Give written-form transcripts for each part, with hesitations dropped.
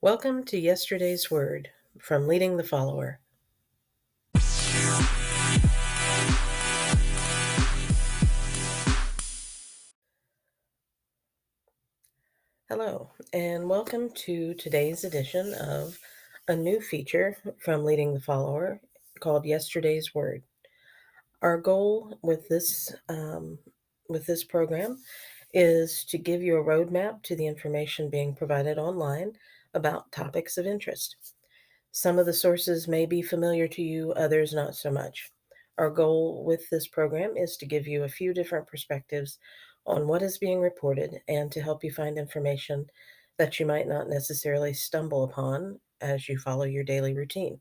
Welcome to Yesterday's Word from Leading the Follower. Hello, and welcome to today's edition of a new feature from Leading the Follower called Yesterday's Word. Our goal with this program is to give you a roadmap to the information being provided online about topics of interest. Some of the sources may be familiar to you, others not so much. Our goal with this program is to give you a few different perspectives on what is being reported and to help you find information that you might not necessarily stumble upon as you follow your daily routine.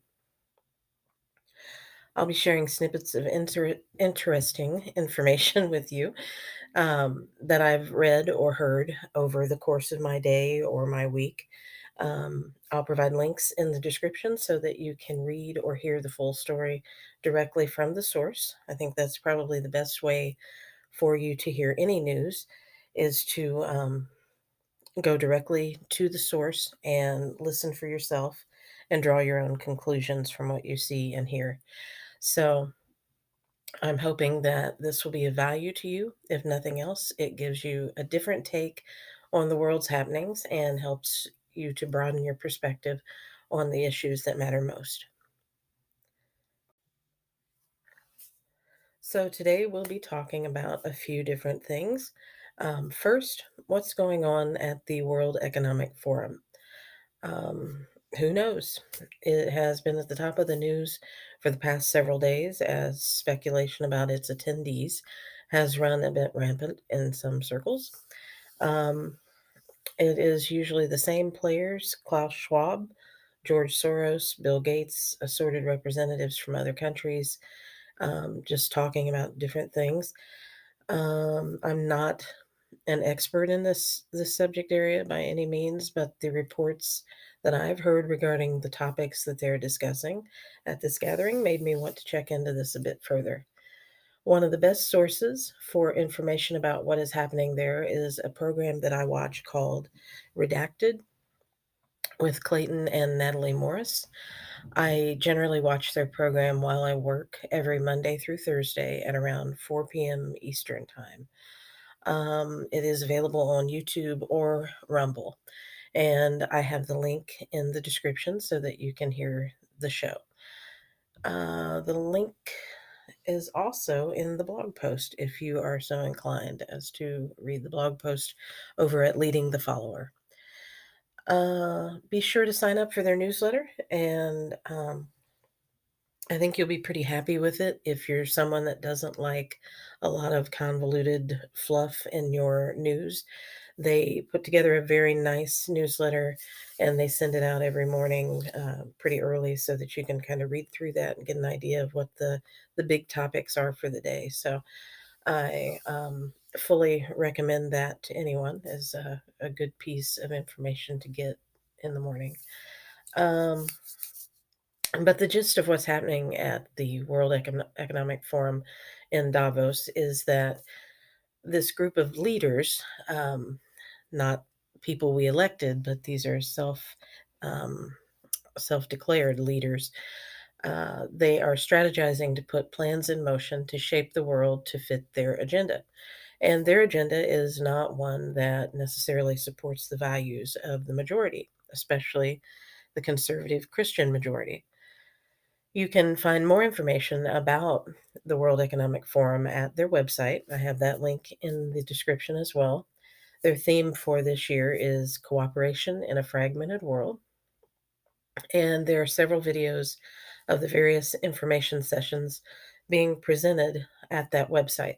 I'll be sharing snippets of interesting information with you that I've read or heard over the course of my day or my week. I'll provide links in the description so that you can read or hear the full story directly from the source. I think that's probably the best way for you to hear any news is to go directly to the source and listen for yourself and draw your own conclusions from what you see and hear. So, I'm hoping that this will be of value to you. If nothing else, it gives you a different take on the world's happenings and helps you to broaden your perspective on the issues that matter most. So, today we'll be talking about a few different things. First, what's going on at the World Economic Forum? Who knows? It has been at the top of the news for the past several days as speculation about its attendees has run a bit rampant in some circles. Um, it is usually the same players: Klaus Schwab, George Soros, Bill Gates, assorted representatives from other countries, just talking about different things. I'm not an expert in this subject area by any means, but the reports that I've heard regarding the topics that they're discussing at this gathering made me want to check into this a bit further. One of the best sources for information about what is happening there is a program that I watch called Redacted with Clayton and Natalie Morris. I generally watch their program while I work every Monday through Thursday at around 4 p.m. Eastern Time. It is available on YouTube or Rumble, and I have the link in the description so that you can hear the show. The link is also in the blog post if you are so inclined as to read the blog post over at Leading the Follower. Be sure to sign up for their newsletter, and I think you'll be pretty happy with it if you're someone that doesn't like a lot of convoluted fluff in your news. They put together a very nice newsletter and they send it out every morning pretty early so that you can kind of read through that and get an idea of what the big topics are for the day. So I fully recommend that to anyone as a good piece of information to get in the morning. Um, but the gist of what's happening at the World Economic Forum in Davos is that this group of leaders, not people we elected, but these are um, self-declared leaders. They are strategizing to put plans in motion to shape the world to fit their agenda. And their agenda is not one that necessarily supports the values of the majority, especially the conservative Christian majority. You can find more information about the World Economic Forum at their website. I have that link in the description as well. Their theme for this year is Cooperation in a Fragmented World. And there are several videos of the various information sessions being presented at that website.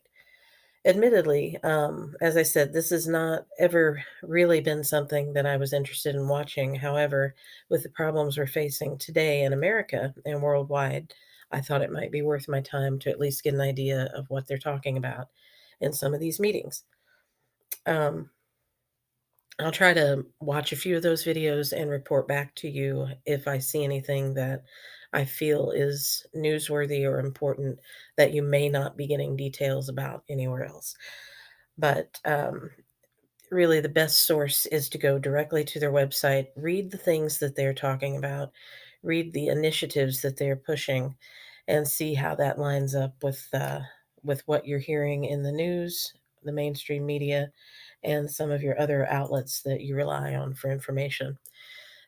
Admittedly, as I said, this has not ever really been something that I was interested in watching. However, with the problems we're facing today in America and worldwide, I thought it might be worth my time to at least get an idea of what they're talking about in some of these meetings. Um, I'll try to watch a few of those videos and report back to you if I see anything that I feel is newsworthy or important that you may not be getting details about anywhere else. But really the best source is to go directly to their website, read the things that they're talking about, read the initiatives that they're pushing, and see how that lines up with what you're hearing in the news, the mainstream media, and some of your other outlets that you rely on for information.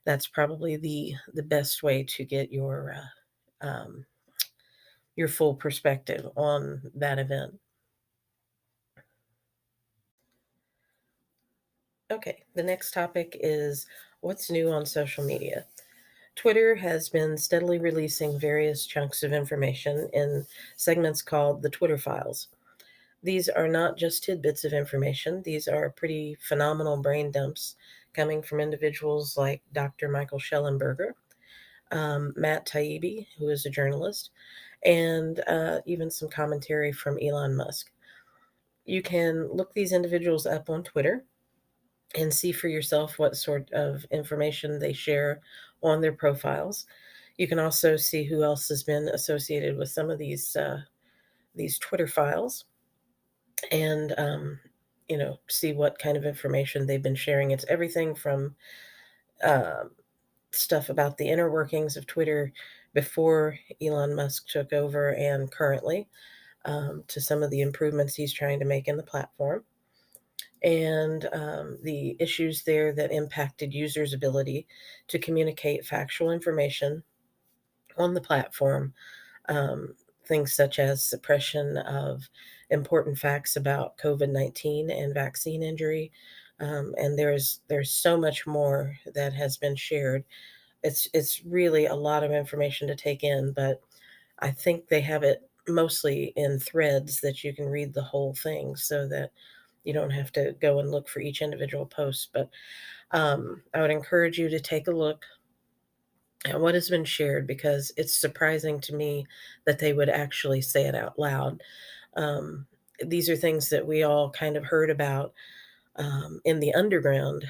That's probably the best way to get your full perspective on that event. Okay, the next topic is what's new on social media. Twitter has been steadily releasing various chunks of information in segments called the Twitter files. These are not just tidbits of information, these are pretty phenomenal brain dumps coming from individuals like Dr. Michael Schellenberger, Matt Taibbi, who is a journalist, and even some commentary from Elon Musk. You can look these individuals up on Twitter and see for yourself what sort of information they share on their profiles. You can also see who else has been associated with some of these Twitter files, and see what kind of information they've been sharing. It's everything from um stuff about the inner workings of Twitter before Elon Musk took over and currently, to some of the improvements he's trying to make in the platform, and the issues there that impacted users' ability to communicate factual information on the platform. Um, Things such as suppression of important facts about COVID-19 and vaccine injury. And there's so much more that has been shared. It's really a lot of information to take in, but I think they have it mostly in threads that you can read the whole thing so that you don't have to go and look for each individual post. But I would encourage you to take a look at what has been shared because it's surprising to me that they would actually say it out loud. Um, these are things that we all kind of heard about in the underground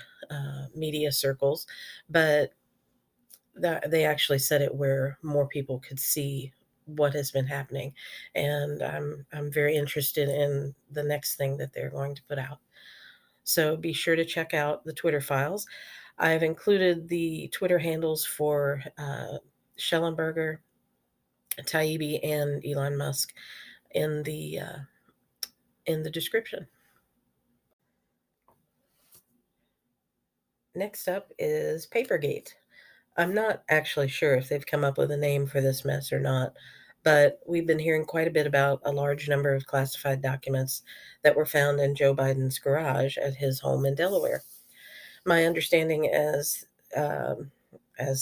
media circles, but that they actually said it where more people could see what has been happening, and I'm very interested in the next thing that they're going to put out. So be sure to check out the Twitter files. I've included the Twitter handles for Schellenberger, Taibbi, and Elon Musk in the description. Next up is Papergate. I'm not actually sure if they've come up with a name for this mess or not, but we've been hearing quite a bit about a large number of classified documents that were found in Joe Biden's garage at his home in Delaware. My understanding, as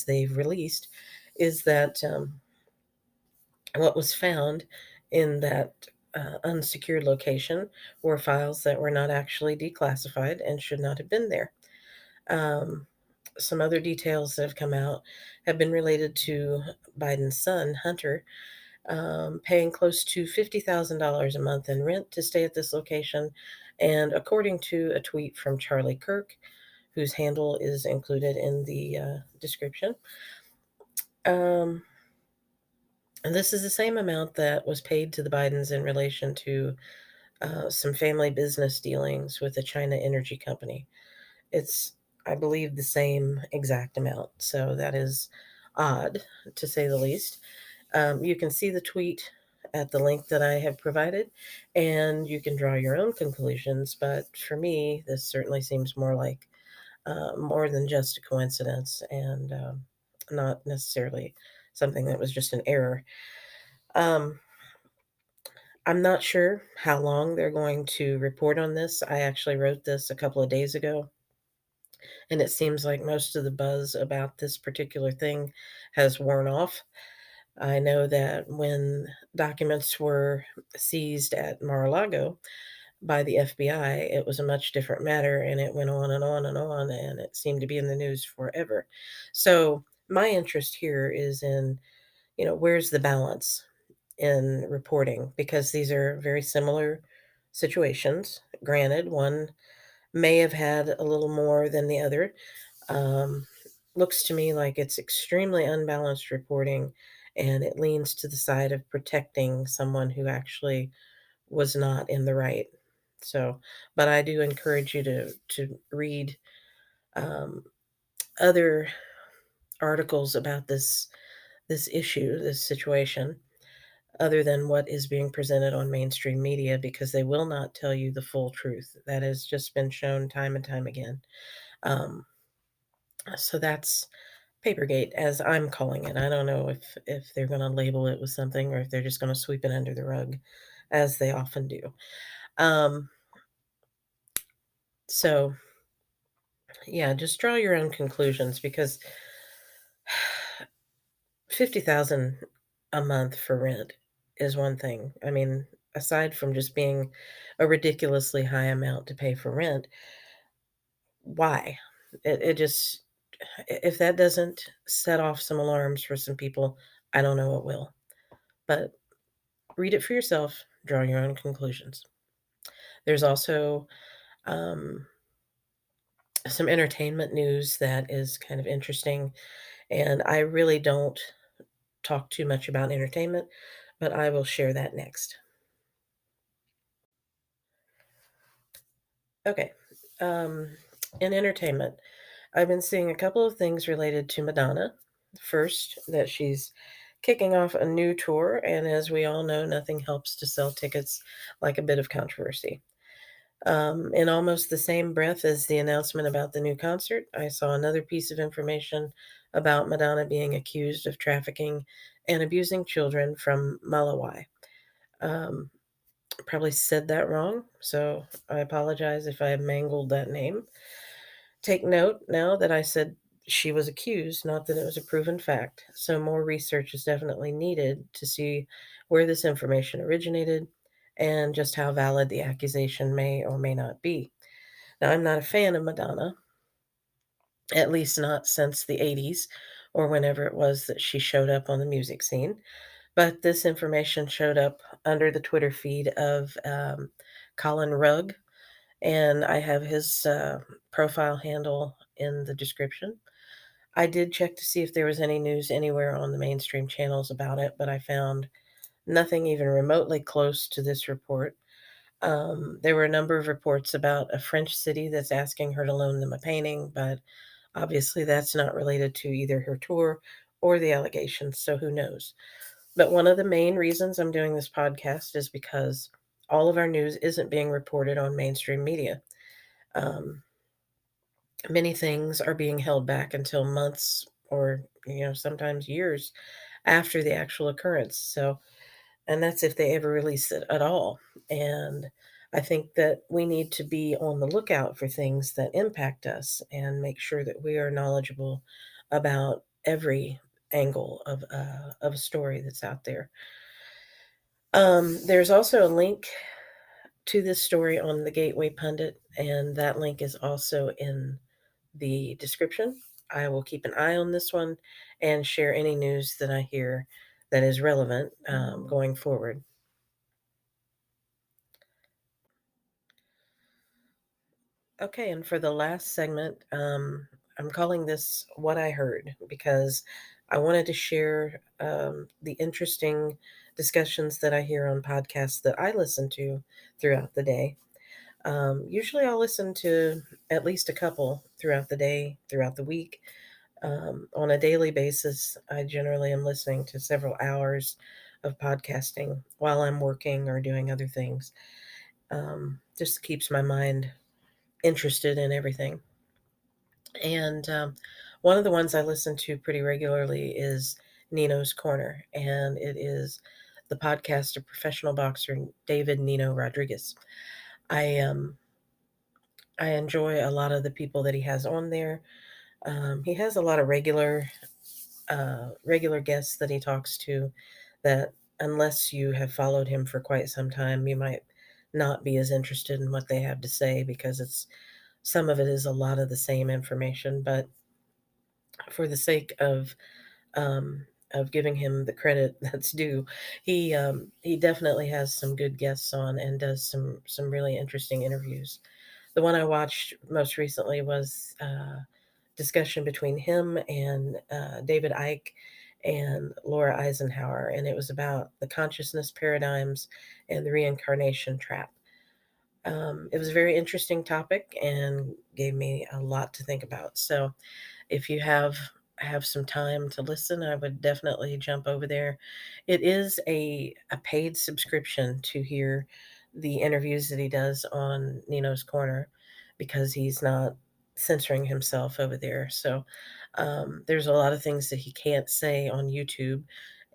they've released, is that what was found in that unsecured location were files that were not actually declassified and should not have been there. Um, some other details that have come out have been related to Biden's son, Hunter, paying close to $50,000 a month in rent to stay at this location. And according to a tweet from Charlie Kirk, whose handle is included in the description, um, and this is the same amount that was paid to the Bidens in relation to some family business dealings with a China energy company. It's, I believe, the same exact amount. So that is odd, to say the least. You can see the tweet at the link that I have provided, and you can draw your own conclusions. But for me, this certainly seems more like more than just a coincidence and not necessarily something that was just an error. Um, I'm not sure how long they're going to report on this. I actually wrote this a couple of days ago, and it seems like most of the buzz about this particular thing has worn off. I know that when documents were seized at Mar-a-Lago by the FBI, it was a much different matter, and it went on and on and on, and it seemed to be in the news forever. So my interest here is in, where's the balance in reporting? Because these are very similar situations. Granted, one may have had a little more than the other. Um, Looks to me like it's extremely unbalanced reporting, and it leans to the side of protecting someone who actually was not in the right. So, but I do encourage you to read um, other articles about this issue, this situation, other than what is being presented on mainstream media, because they will not tell you the full truth. That has just been shown time and time again. Um, so that's Papergate, as I'm calling it. I don't know if they're going to label it with something or if they're just going to sweep it under the rug, as they often do. Um, so yeah, just draw your own conclusions, because 50,000 a month for rent is one thing. I mean, aside from just being a ridiculously high amount to pay for rent, why? It just, if that doesn't set off some alarms for some people, I don't know what will. But read it for yourself, draw your own conclusions. There's also um, some entertainment news that is kind of interesting, and I really don't talk too much about entertainment, but I will share that next. Okay. Um, in entertainment, I've been seeing a couple of things related to Madonna. First, that she's kicking off a new tour, and as we all know, nothing helps to sell tickets like a bit of controversy. In almost the same breath as the announcement about the new concert, I saw another piece of information about Madonna being accused of trafficking and abusing children from Malawi. Um, Probably said that wrong, so I apologize if I mangled that name. Take note now that I said she was accused, not that it was a proven fact. So more research is definitely needed to see where this information originated and just how valid the accusation may or may not be. Now, I'm not a fan of Madonna, at least not since the 80s or whenever it was that she showed up on the music scene. But this information showed up under the Twitter feed of Colin Rugg, and I have his profile handle in the description. I did check to see if there was any news anywhere on the mainstream channels about it, but I found nothing even remotely close to this report. There were a number of reports about a French city that's asking her to loan them a painting, but obviously that's not related to either her tour or the allegations, so who knows? But one of the main reasons I'm doing this podcast is because all of our news isn't being reported on mainstream media. Um, Many things are being held back until months or sometimes years after the actual occurrence. So, and that's if they ever release it at all. And I think that we need to be on the lookout for things that impact us and make sure that we are knowledgeable about every angle of a story that's out there. There's also a link to this story on the Gateway Pundit, and that link is also in the description. I will keep an eye on this one and share any news that I hear that is relevant going forward. Okay, and for the last segment, I'm calling this What I Heard, because I wanted to share the interesting discussions that I hear on podcasts that I listen to throughout the day. Usually I'll listen to at least a couple throughout the day, throughout the week. On a daily basis, I generally am listening to several hours of podcasting while I'm working or doing other things. Just keeps my mind interested in everything. And one of the ones I listen to pretty regularly is Nino's Corner, and it is the podcast of professional boxer David Nino Rodriguez. I um, I enjoy a lot of the people that he has on there. He has a lot of regular guests that he talks to that, unless you have followed him for quite some time, you might not be as interested in what they have to say, because it's some of it is a lot of the same information. But for the sake of giving him the credit that's due, he definitely has some good guests on and does some really interesting interviews. The one I watched most recently was discussion between him and David Icke and Laura Eisenhower, and it was about the consciousness paradigms and the reincarnation trap. It was a very interesting topic and gave me a lot to think about. So if you have some time to listen, I would definitely jump over there. It is a paid subscription to hear the interviews that he does on Nino's Corner because he's not censoring himself over there. So there's a lot of things that he can't say on YouTube,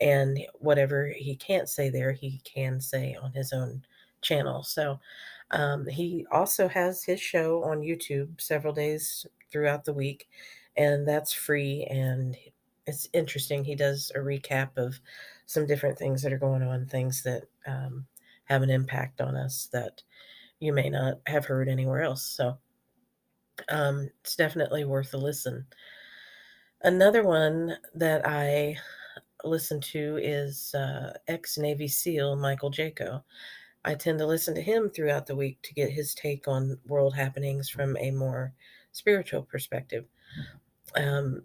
and whatever he can't say there, he can say on his own channel. So he also has his show on YouTube several days throughout the week, and that's free. And it's interesting. He does a recap of some different things that are going on, things that have an impact on us that you may not have heard anywhere else. So it's definitely worth a listen. Another one that I listen to is ex Navy SEAL Michael Jaco. I tend to listen to him throughout the week to get his take on world happenings from a more spiritual perspective. Um,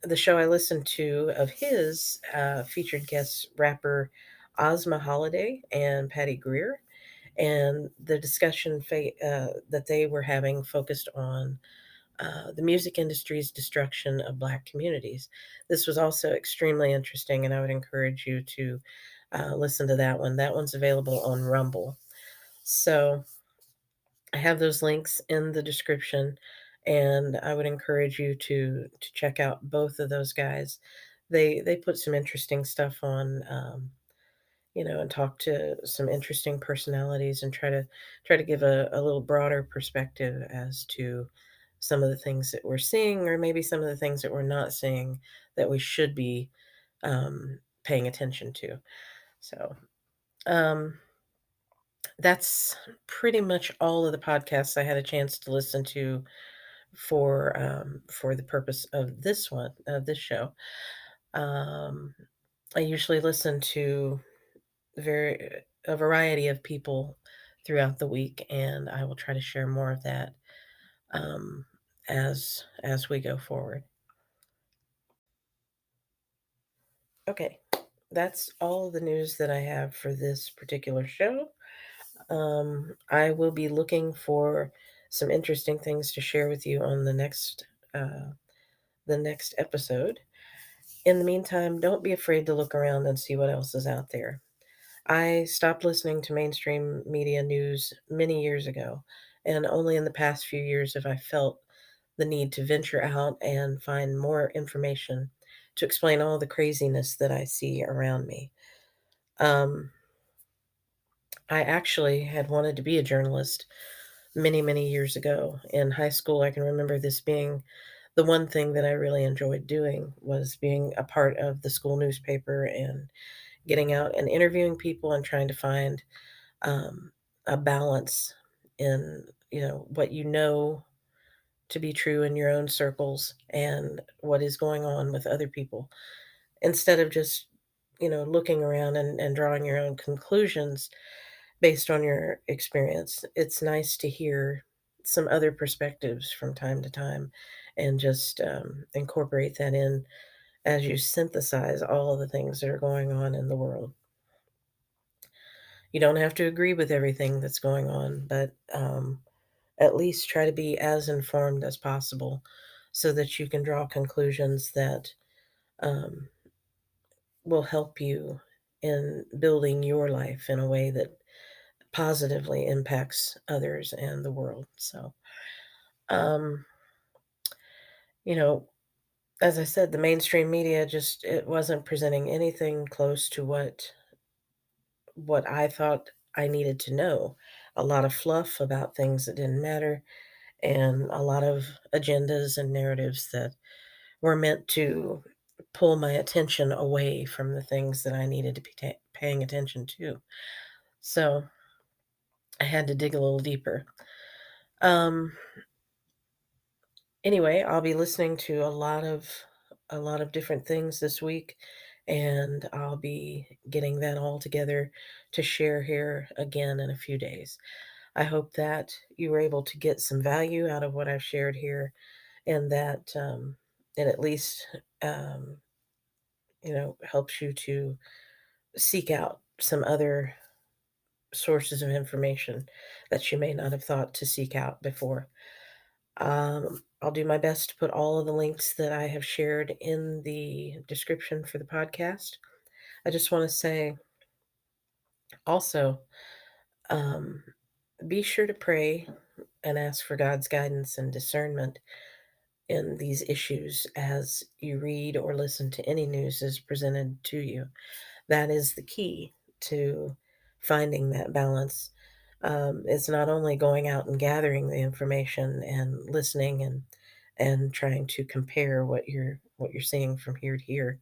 the show I listened to of his featured guests rapper Ozma Holiday and Patty Greer, and the discussion that they were having focused on the music industry's destruction of Black communities. This was also extremely interesting, and I would encourage you to listen to that one. That one's available on Rumble. So I have those links in the description, and I would encourage you to check out both of those guys. They put some interesting stuff on, and talk to some interesting personalities and try to give a little broader perspective as to some of the things that we're seeing, or maybe some of the things that we're not seeing that we should be paying attention to. So. Um, that's pretty much all of the podcasts I had a chance to listen to for the purpose of this show. Um, I usually listen to a variety of people throughout the week, and I will try to share more of that um, as we go forward. Okay, that's all the news that I have for this particular show. I will be looking for some interesting things to share with you on uh, the next episode. In the meantime, don't be afraid to look around and see what else is out there. I stopped listening to mainstream media news many years ago, and only in the past few years have I felt the need to venture out and find more information to explain all the craziness that I see around me. Um, I actually had wanted to be a journalist many, many years ago. In high school, I can remember this being the one thing that I really enjoyed doing was being a part of the school newspaper and getting out and interviewing people and trying to find um, a balance in what you know to be true in your own circles and what is going on with other people instead of just looking around and drawing your own conclusions based on your experience. It's nice to hear some other perspectives from time to time and just incorporate that in as you synthesize all of the things that are going on in the world. You don't have to agree with everything that's going on, but at least try to be as informed as possible so that you can draw conclusions that um, will help you in building your life in a way that positively impacts others and the world. So, um, you know, as I said, the mainstream media just it wasn't presenting anything close to what I thought I needed to know. A lot of fluff about things that didn't matter, and a lot of agendas and narratives that were meant to pull my attention away from the things that I needed to be paying attention to. So I had to dig a little deeper. Um, Anyway, I'll be listening to a lot of different things this week, and I'll be getting that all together to share here again in a few days. I hope that you were able to get some value out of what I've shared here, and that it at least um, helps you to seek out some other sources of information that you may not have thought to seek out before. I'll do my best to put all of the links that I have shared in the description for the podcast. I just want to say also, um, be sure to pray and ask for God's guidance and discernment in these issues as you read or listen to any news that's presented to you. That is the key to finding that balance. It's not only going out and gathering the information and listening and trying to compare what you're seeing from here to here.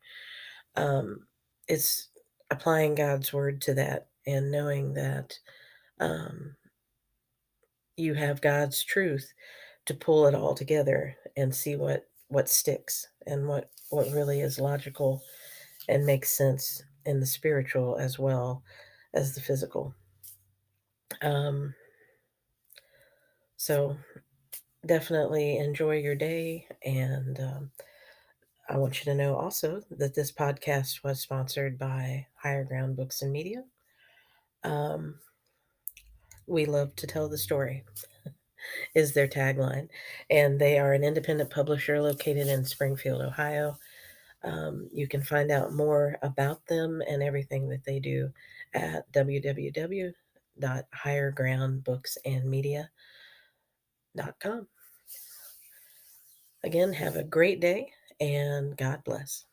Um, it's applying God's word to that and knowing that um, you have God's truth to pull it all together and see what sticks and what really is logical and makes sense in the spiritual as well as the physical. Um, so definitely enjoy your day, and I want you to know also that this podcast was sponsored by Higher Ground Books and Media. Um, we love to tell the story is their tagline, and they are an independent publisher located in Springfield, Ohio. You can find out more about them and everything that they do at www.highergroundbooksandmedia.com. Again, have a great day and God bless.